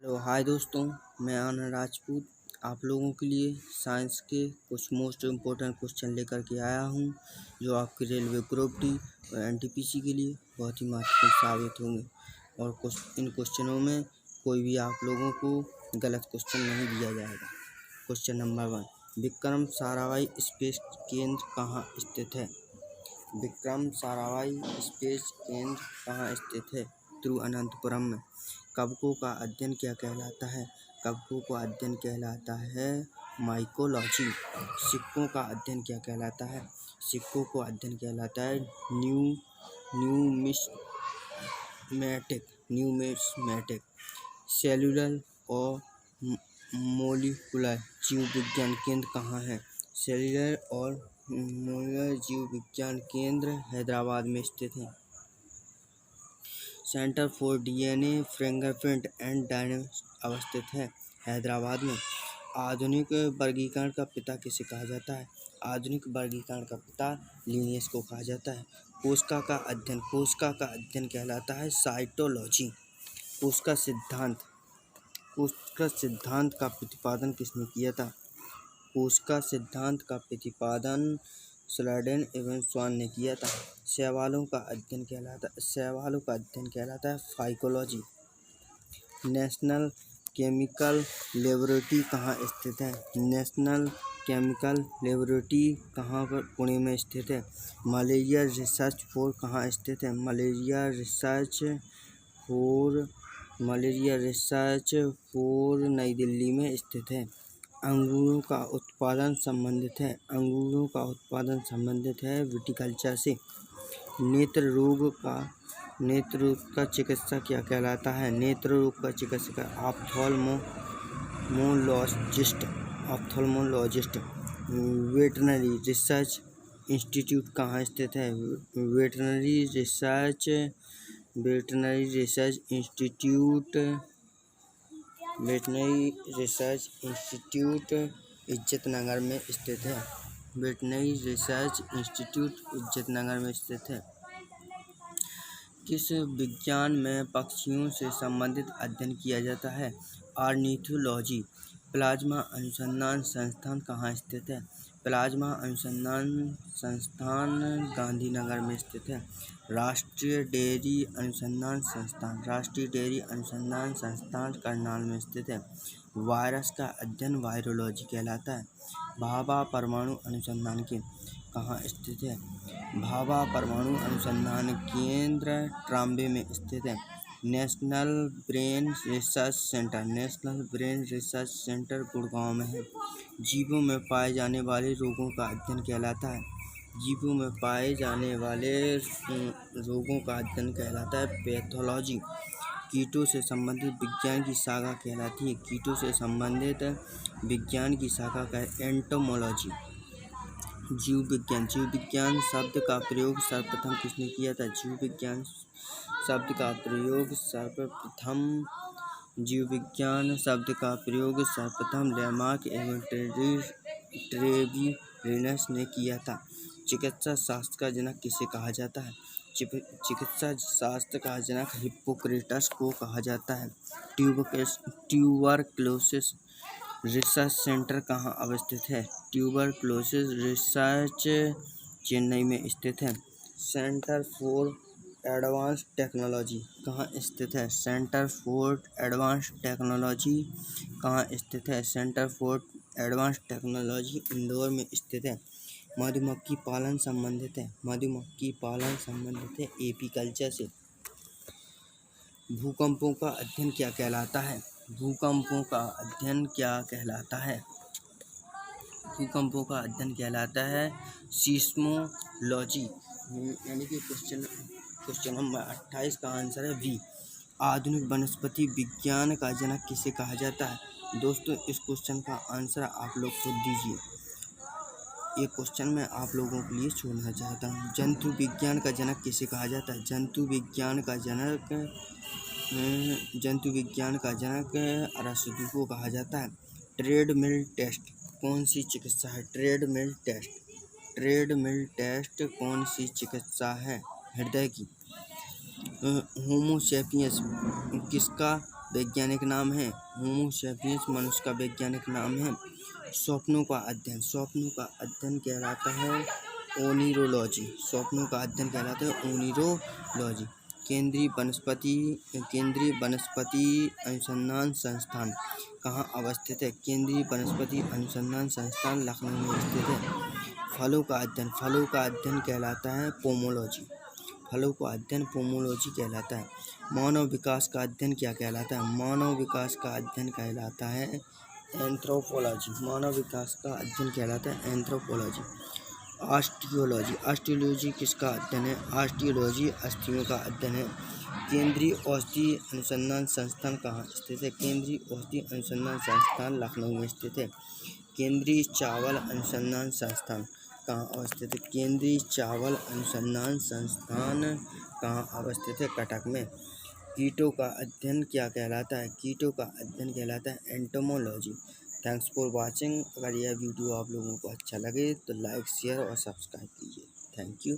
Hello hi दोस्तों, मैं आनंद राजपूत आप लोगों के लिए साइंस के कुछ मोस्ट इम्पोर्टेंट क्वेश्चन लेकर के आया हूं, जो आपके रेलवे ग्रुप डी और एनटीपीसी के लिए बहुत ही महत्वपूर्ण साबित होंगे। और इन क्वेश्चनों में कोई भी आप लोगों को गलत क्वेश्चन नहीं दिया जाएगा। Question number 1, Vikram Sarabhai space केंद्र कहाँ स्थित है? विक्रम साराभाई स्पेस केंद्र कहाँ स्थित है? तिरुवनंतपुरम में। कवकों का अध्ययन क्या कहलाता है? कवकों का अध्ययन कहलाता है माइकोलॉजी। सिक्कों का अध्ययन क्या कहलाता है? सिक्कों को अध्ययन कहलाता है न्यूमिस्मैटिक। सेलुलर और मोलिकुलर जीव विज्ञान केंद्र कहाँ है? सेलुलर और मोलिकुलर जीव विज्ञान केंद्र हैदराबाद में स्थित है। Centre for DNA fingerprint and dynamics अवस्थित है हैदराबाद में। आधुनिक वर्गीकरण का पिता किसे कहा जाता है? आधुनिक वर्गीकरण का पिता लिनियस को कहा जाता है। कोशिका का अध्ययन कहलाता है साइटोलॉजी। कोशिका सिद्धांत का प्रतिपादन किसने किया था? कोशिका सिद्धांत का प्रतिपादन स्लाडेन एवं स्वान ने किया था। शैवालों का अध्ययन कहलाता है फाइकोलॉजी। नेशनल केमिकल लेबोरेटरी कहाँ स्थित है? नेशनल केमिकल लेबोरेटरी कहाँ पर? पुणे में स्थित है। मलेरिया रिसर्च फोर कहाँ स्थित है? मलेरिया रिसर्च फोर नई दिल्ली में स्थित है। अंगूरों का उत्पादन संबंधित है विटिकल्चर से। नेत्र रोग का चिकित्सक क्या कहलाता है? नेत्र रोग का चिकित्सक ऑप्थेल्मोलॉजिस्ट। वेटरनरी रिसर्च इंस्टीट्यूट कहाँ स्थित है? वेटरनरी रिसर्च इंस्टीट्यूट इज्जतनगर में स्थित है। वेटरनरी रिसर्च इंस्टीट्यूट इज्जतनगर में स्थित है। किस विज्ञान में पक्षियों से संबंधित अध्ययन किया जाता है? ऑर्निथोलॉजी। प्लाज्मा अनुसंधान संस्थान कहाँ स्थित है? प्लाज्मा अनुसंधान संस्थान गांधीनगर में स्थित है। राष्ट्रीय डेयरी अनुसंधान संस्थान करनाल में स्थित है। वायरस का अध्ययन वायरोलॉजी कहलाता है। भाभा परमाणु अनुसंधान केंद्र कहाँ स्थित है? भाभा परमाणु अनुसंधान केंद्र ट्राम्बे में स्थित है। National brain research centre Gurgaon में है। जीवों में पाए जाने वाले रोगों का अध्ययन कहलाता है? जीवों में पाए जाने वाले रोगों का अध्ययन कहलाता है पैथोलॉजी। कीटों से संबंधित विज्ञान की शाखा कहलाती है? कीटों से संबंधित विज्ञान की शाखा का एंटोमोलॉजी। जीव विज्ञान शब्द का प्रयोग सर्वप्रथम किसने किया था? जीव विज्ञान शब्द का प्रयोग सर्वप्रथम लेमार्क एवं ट्रेवियस ने किया था। चिकित्सा शास्त्र का जनक किसे कहा जाता है? चिकित्सा शास्त्र का जनक हिप्पोक्रेटस को कहा जाता है। ट्यूबरक्लोसिस रिसर्च सेंटर कहाँ अवस्थित है? ट्यूबरक्लोसिस रिसर्च चेन्नई में स्थित है। सेंटर फॉर एडवांस टेक्नोलॉजी कहाँ स्थित है? सेंटर फॉर एडवांस टेक्नोलॉजी कहाँ स्थित है? Centre for advance technology Indore में स्थित है। मधुमक्खी पालन संबंधित है एपीकल्चर से। भूकंपों का अध्ययन क्या कहलाता है? भूकंपों का अध्ययन कहलाता है सीस्मोलॉजी। यानी कि क्वेश्चन नंबर 28 का आंसर है बी। आधुनिक वनस्पति विज्ञान का जनक किसे कहा जाता है? दोस्तों, इस क्वेश्चन का आंसर आप लोग खुद दीजिए। ये क्वेश्चन मैं आप लोगों के लिए छोड़ना चाहता हूँ। जंतु विज्ञान का जनक किसे कहा जाता है? जंतु विज्ञान का जनक अरस्तु को कहा जाता है। ट्रेडमिल टेस्ट कौन सी चिकित्सा है? ट्रेडमिल टेस्ट कौन सी चिकित्सा है? हृदय की। होमो सेपियंस किसका वैज्ञानिक नाम है। होमो सैपियंस मनुष्य का वैज्ञानिक नाम है। स्वप्नों का अध्ययन कहलाता है ओनिरोलॉजी। स्वप्नों का अध्ययन कहलाता है ओनिरोलॉजी। केंद्रीय वनस्पति अनुसंधान संस्थान कहाँ अवस्थित है? केंद्रीय वनस्पति अनुसंधान संस्थान लखनऊ में स्थित है। फलों का अध्ययन कहलाता है पोमोलॉजी। फलों का अध्ययन पोमोलॉजी कहलाता है। मानव विकास का अध्ययन क्या कहलाता है? मानव विकास का अध्ययन कहलाता है एंथ्रोपोलॉजी। मानव विकास का अध्ययन कहलाता है एंथ्रोपोलॉजी। ऑस्टियोलॉजी किसका अध्ययन है? ऑस्टियोलॉजी अस्थियों का अध्ययन है। केंद्रीय औषधि अनुसंधान संस्थान कहाँ स्थित है? केंद्रीय औषधि अनुसंधान संस्थान लखनऊ में स्थित है। केंद्रीय चावल अनुसंधान संस्थान कहाँ अवस्थित है? केंद्रीय चावल अनुसंधान संस्थान कहाँ अवस्थित है? कटक में। कीटों का अध्ययन क्या कहलाता है? कीटों का अध्ययन कहलाता है एंटोमोलॉजी। Thanks for watching. अगर यह वीडियो आप लोगों को अच्छा लगे तो लाइक शेयर और सब्सक्राइब कीजिए। Thank you.